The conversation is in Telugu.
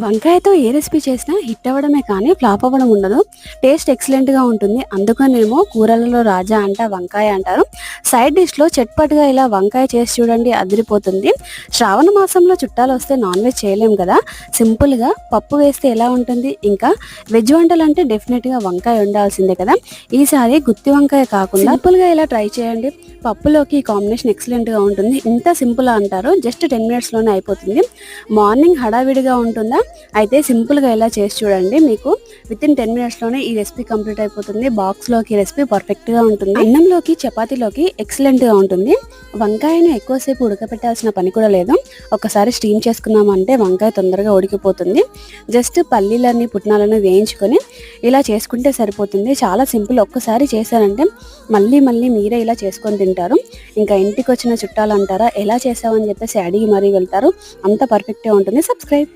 వంకాయతో ఏ రెసిపీ చేసినా హిట్ అవ్వడమే కానీ ఫ్లాప్ అవ్వడం ఉండదు. టేస్ట్ ఎక్సలెంట్‌గా ఉంటుంది. అందుకనేమో కూరలలో రాజా అంట వంకాయ అంటారు. సైడ్ డిష్‌లో చట్పట్‌గా ఇలా వంకాయ చేసి చూడండి, అదిరిపోతుంది. శ్రావణ మాసంలో చుట్టాలొస్తే నాన్ వెజ్ చేయలేం కదా! సింపుల్‌గా పప్పు వేస్తే ఎలా ఉంటుంది? ఇంకా వెజ్ వంటలంటే డెఫినెట్‌గా వంకాయ ఉండాల్సిందే కదా! ఈసారి గుత్తి వంకాయ కాకుండా సింపుల్‌గా ఇలా ట్రై చేయండి. పప్పులోకి ఈ కాంబినేషన్ ఎక్సలెంట్‌గా ఉంటుంది. ఇంత సింపులా అంటారు. జస్ట్ 10 మినిట్స్‌లోనే అయిపోతుంది. మార్నింగ్ హడావిడిగా ఉంటుందా? అయితే సింపుల్‌గా ఇలా చేసి చూడండి. మీకు వితిన్ 10 మినిట్స్‌లోనే ఈ రెసిపీ కంప్లీట్ అయిపోతుంది. బాక్స్‌లోకి రెసిపీ పర్ఫెక్ట్‌గా ఉంటుంది. అన్నంలోకి, చపాతీలోకి ఎక్సలెంట్‌గా ఉంటుంది. వంకాయను ఎక్కువసేపు ఉడకపెట్టాల్సిన పని కూడా లేదు. ఒకసారి స్టీమ్ చేసుకున్నామంటే వంకాయ తొందరగా ఉడికిపోతుంది. జస్ట్ పల్లీలని, పుట్నాలను వేయించుకొని ఇలా చేసుకుంటే సరిపోతుంది. చాలా సింపుల్. ఒక్కసారి చేశారంటే మళ్ళీ మళ్ళీ మీరే ఇలా చేసుకొని తింటారు. ఇంకా ఇంటికొచ్చిన చుట్టాలు అంటారా, ఎలా చేసావని చెప్పేసి అడిగి మరీ వెళ్తారు. అంత పర్ఫెక్ట్‌గా ఉంటుంది. సబ్స్క్రైబ్.